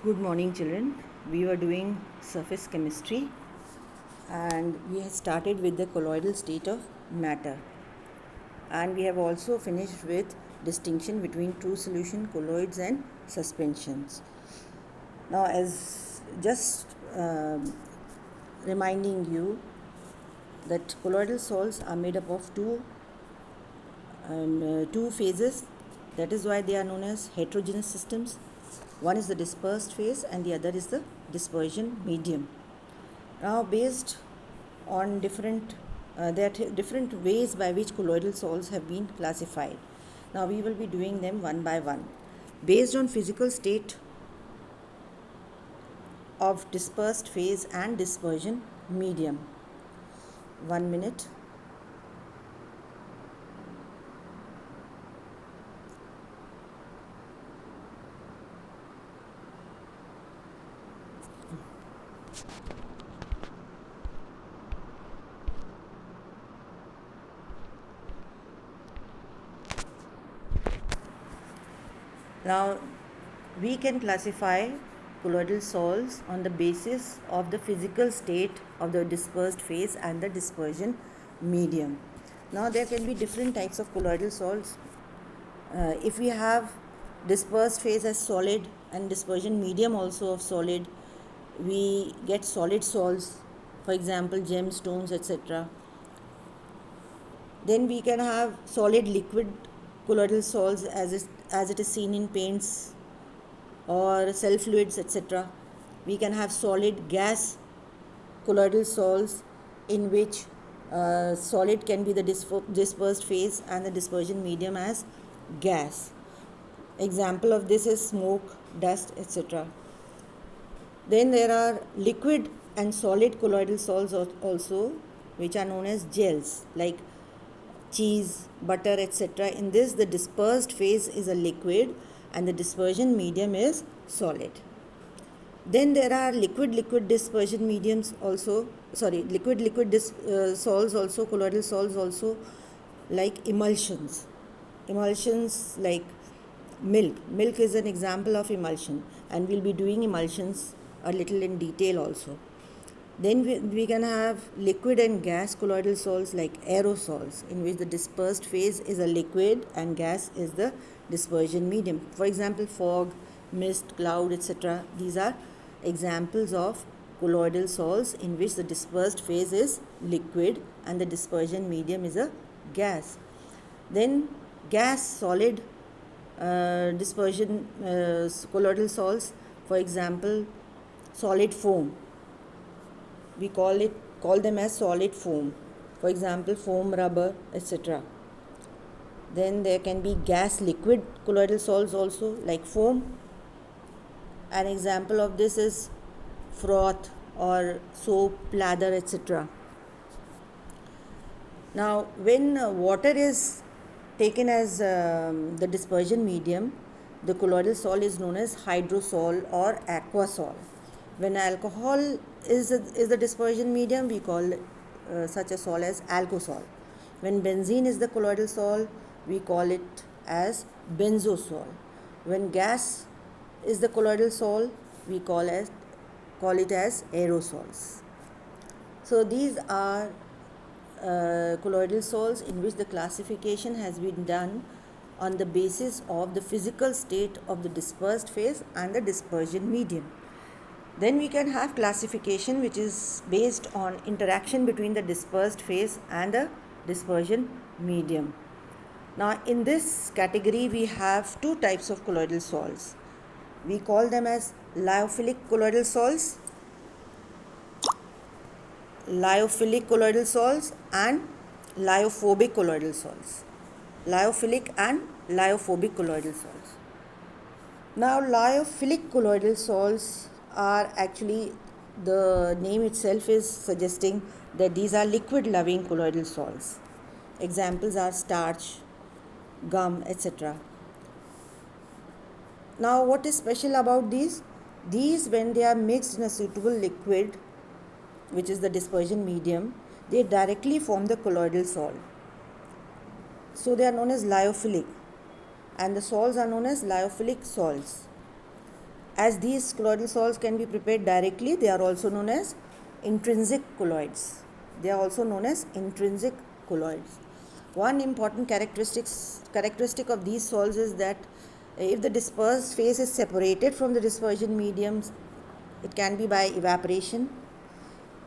Good morning, children. We were doing surface chemistry and we had started with the colloidal state of matter. And we have also finished with distinction between true solution, colloids, and suspensions. Now, as just reminding you that colloidal salts are made up of two phases. That is why they are known as heterogeneous systems. One is the dispersed phase and the other is the dispersion medium. Now, based on there are different ways by which colloidal salts have been classified. Now, we will be doing them one by one. Based on physical state of dispersed phase and dispersion medium. 1 minute. Now, we can classify colloidal salts on the basis of the physical state of the dispersed phase and the dispersion medium. Now, there can be different types of colloidal salts. If we have dispersed phase as solid and dispersion medium also of solid, we get solid salts, for example, gemstones, etc. Then we can have solid liquid colloidal salts as it is seen in paints or cell fluids, etc. We can have solid gas colloidal salts in which solid can be the dispersed phase and the dispersion medium as gas. Example of this is smoke, dust, etc. Then there are liquid and solid colloidal salts also, which are known as gels, like cheese, butter, etc. In this, the dispersed phase is a liquid and the dispersion medium is solid. Then there are liquid dispersion mediums also, salts also, colloidal salts also, like emulsions. Emulsions like milk. Milk is an example of emulsion, and we'll be doing emulsions a little in detail also. Then we can have liquid and gas colloidal salts like aerosols, in which the dispersed phase is a liquid and gas is the dispersion medium. For example, fog, mist, cloud, etc. These are examples of colloidal salts in which the dispersed phase is liquid and the dispersion medium is a gas. Then gas solid dispersion colloidal salts, for example, solid foam. We call them as solid foam. For example, foam, rubber, etc. Then there can be gas liquid colloidal salts also, like foam. An example of this is froth or soap, lather, etc. Now, when water is taken as the dispersion medium, the colloidal salt is known as hydrosol or aquasol. When alcohol is the dispersion medium, we call such a salt as alkosol. When benzene is the colloidal salt, we call it as benzosol. When gas is the colloidal salt, we call it as aerosols. So these are colloidal salts in which the classification has been done on the basis of the physical state of the dispersed phase and the dispersion medium. Then we can have classification which is based on interaction between the dispersed phase and the dispersion medium. Now, in this category, we have two types of colloidal salts. We call them as lyophilic colloidal salts, and lyophobic colloidal salts. Lyophilic and lyophobic colloidal salts. Now, lyophilic colloidal salts are actually, the name itself is suggesting that these are liquid loving colloidal salts. Examples are starch, gum, etc. Now, what is special about these? These, when they are mixed in a suitable liquid, which is the dispersion medium, they directly form the colloidal salt. So they are known as lyophilic, and the salts are known as lyophilic salts. As these colloidal salts can be prepared directly, they are also known as intrinsic colloids. They are also known as intrinsic colloids. One important characteristic of these salts is that if the dispersed phase is separated from the dispersion medium, it can be by evaporation.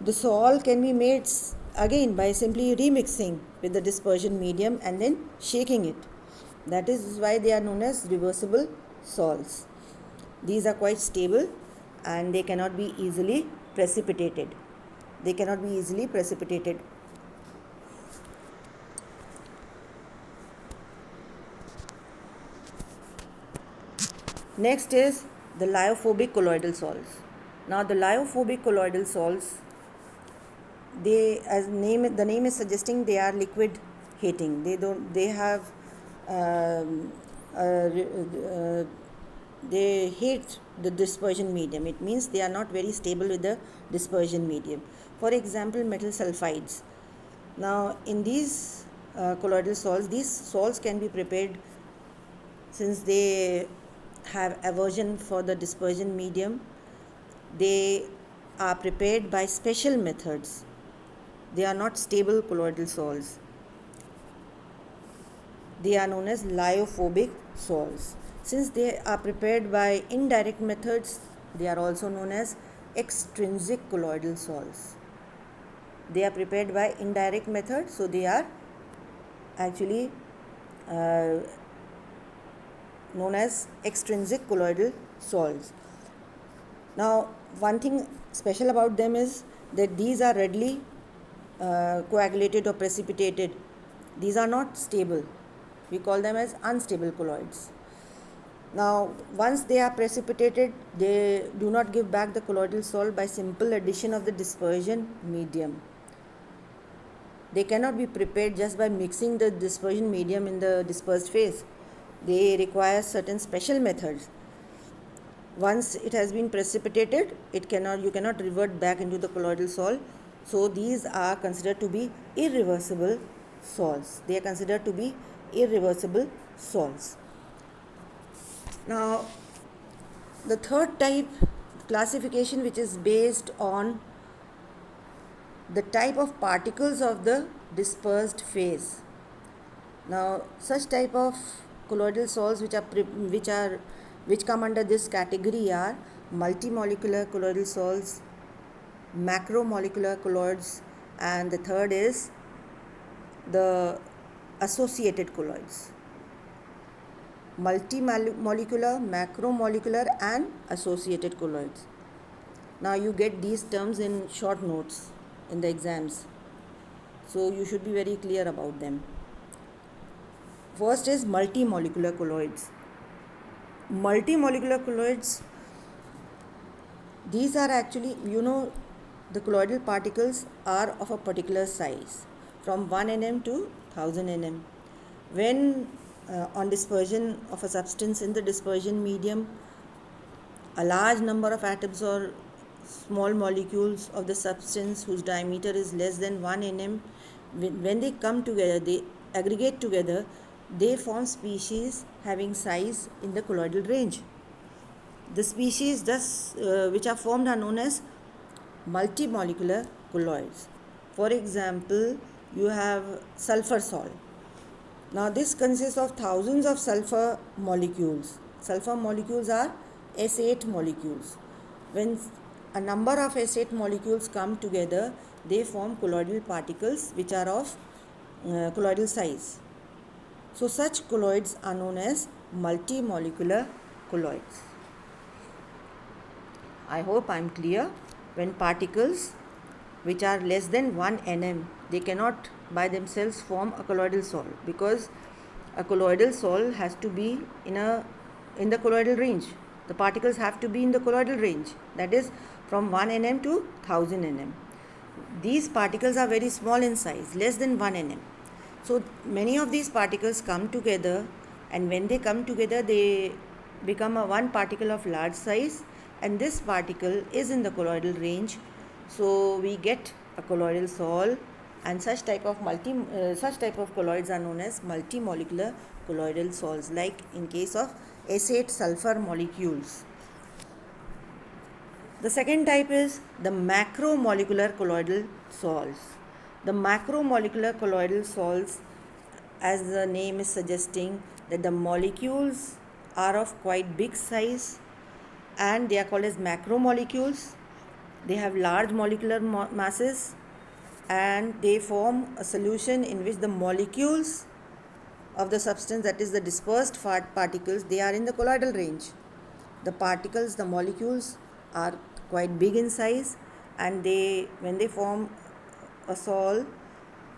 The salt can be made again by simply remixing with the dispersion medium and then shaking it. That is why they are known as reversible salts. These are quite stable and they cannot be easily precipitated. Next is the lyophobic colloidal salts. Now the lyophobic colloidal salts, the name is suggesting they are liquid hating. They hate the dispersion medium. It means they are not very stable with the dispersion medium. For example, metal sulfides. Now in these colloidal salts, these salts can be prepared, since they have aversion for the dispersion medium. They are prepared by special methods. They are not stable colloidal salts. They are known as lyophobic salts. Since they are prepared by indirect methods, they are also known as extrinsic colloidal salts. They are prepared by indirect methods, so they are actually known as extrinsic colloidal salts. Now, one thing special about them is that these are readily coagulated or precipitated. These are not stable. We call them as unstable colloids. Now, once they are precipitated, they do not give back the colloidal salt by simple addition of the dispersion medium. They cannot be prepared just by mixing the dispersion medium in the dispersed phase. They require certain special methods. Once it has been precipitated, you cannot revert back into the colloidal salt. So these are considered to be irreversible salts. They are considered to be irreversible salts. Now, the third type classification, which is based on the type of particles of the dispersed phase. Now, such type of colloidal salts which come under this category are multimolecular colloidal salts, macromolecular colloids, and the third is the associated colloids. Multimolecular, macromolecular, and associated colloids. Now you get these terms in short notes in the exams, so you should be very clear about them. First is multimolecular colloids. Multimolecular colloids, these are actually, the colloidal particles are of a particular size, from 1 nm to 1000 nm. When on dispersion of a substance in the dispersion medium, a large number of atoms or small molecules of the substance whose diameter is less than 1 nm, when they come together, they aggregate together, they form species having size in the colloidal range. The species thus which are formed are known as multimolecular colloids. For example, you have sulfur salt. Now this consists of thousands of sulfur molecules. Sulfur molecules are S8 molecules. When a number of S8 molecules come together, they form colloidal particles which are of colloidal size. So such colloids are known as multimolecular colloids. I hope I am clear. When particles which are less than 1 nm, they cannot by themselves form a colloidal salt, because a colloidal salt has to be in the colloidal range. The particles have to be in the colloidal range, that is from 1 nm to 1000 nm. These particles are very small in size, less than 1 nm. So many of these particles come together, and when they come together, they become one particle of large size, and this particle is in the colloidal range. So we get a colloidal salt, and such type of colloids are known as multimolecular colloidal salts, like in case of S8 sulfur molecules. The second type is the macromolecular colloidal salts. The macromolecular colloidal salts, as the name is suggesting, that the molecules are of quite big size and they are called as macromolecules. They have large molecular masses and they form a solution in which the molecules of the substance, that is the dispersed particles, they are in the colloidal range. The particles, the molecules are quite big in size, and when they form a sol,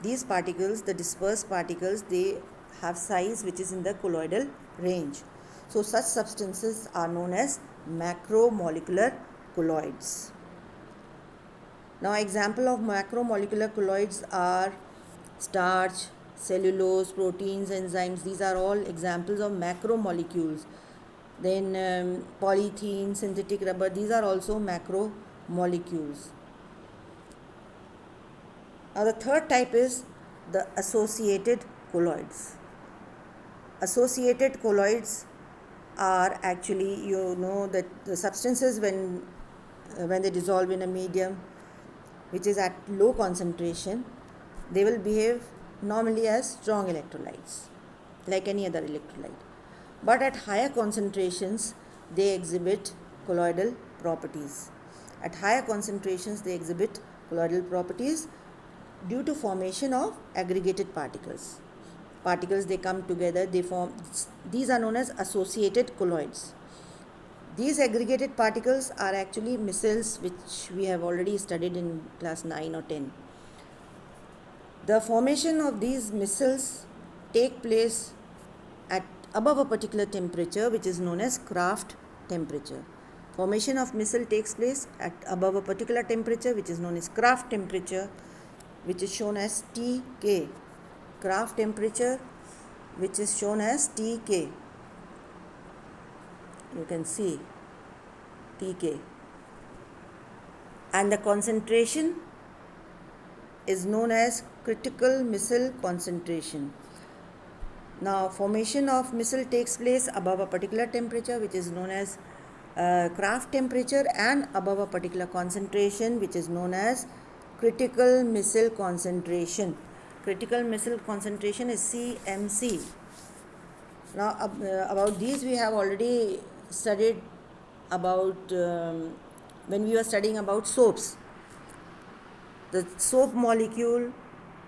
these particles, the dispersed particles, they have size which is in the colloidal range. So such substances are known as macromolecular colloids. Now example of macromolecular colloids are starch, cellulose, proteins, enzymes. These are all examples of macromolecules. Then polythene, synthetic rubber, these are also macromolecules. Now the third type is the associated colloids. Associated colloids are actually, that the substances when they dissolve in a medium which is at low concentration, they will behave normally as strong electrolytes, like any other electrolyte. But at higher concentrations, they exhibit colloidal properties. At higher concentrations, they exhibit colloidal properties due to formation of aggregated particles. Particles, they come together, they form, these are known as associated colloids. These aggregated particles are actually micelles, which we have already studied in class 9 or 10. The formation of these micelles take place at above a particular temperature, which is known as Kraft temperature. Formation of micelle takes place at above a particular temperature, which is known as Kraft temperature, which is shown as Tk. Kraft temperature, which is shown as Tk. You can see Tk. And the concentration is known as critical micelle concentration. Now, formation of micelle takes place above a particular temperature, which is known as Kraft temperature, and above a particular concentration, which is known as critical micelle concentration. Critical micelle concentration is CMC. Now, about these we have already studied about when we were studying about soaps. The soap molecule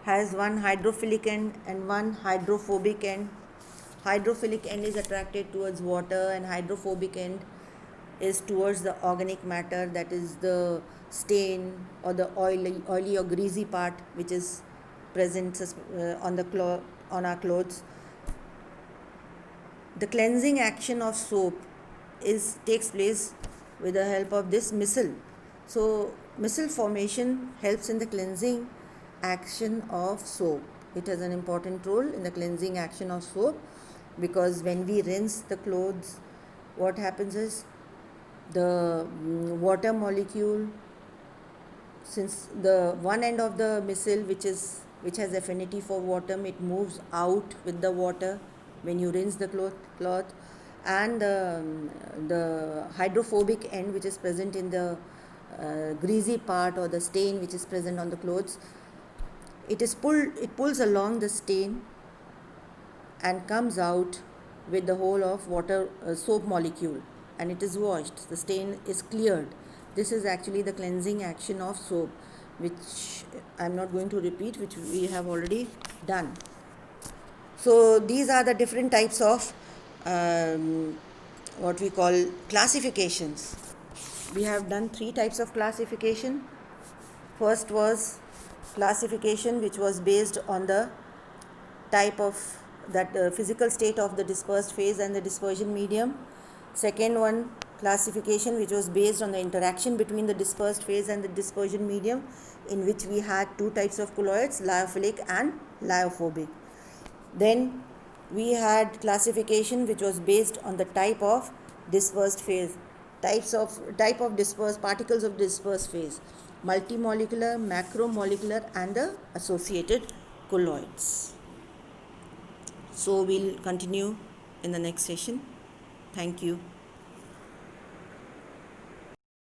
has one hydrophilic end and one hydrophobic end. Hydrophilic end is attracted towards water and hydrophobic end is towards the organic matter, that is the stain or the oily or greasy part which is present on our clothes. The cleansing action of soap takes place with the help of this micelle. So micelle formation helps in the cleansing action of soap. It has an important role in the cleansing action of soap, because when we rinse the clothes, what happens is the water molecule, since the one end of the micelle which has affinity for water, it moves out with the water when you rinse the cloth, and the hydrophobic end, which is present in the greasy part or the stain which is present on the clothes, it pulls along the stain and comes out with the whole of water soap molecule, and it is washed. The stain is cleared. This is actually the cleansing action of soap, which I am not going to repeat, which we have already done. So these are the different types of what we call classifications. We have done 3 types of classification. First was classification which was based on the type of that physical state of the dispersed phase and the dispersion medium. Second one, classification which was based on the interaction between the dispersed phase and the dispersion medium, in which we had 2 types of colloids, lyophilic and lyophobic. Then we had classification which was based on the type of dispersed phase, type of dispersed particles of dispersed phase, multimolecular, macromolecular, and the associated colloids. So we'll continue in the next session. Thank you.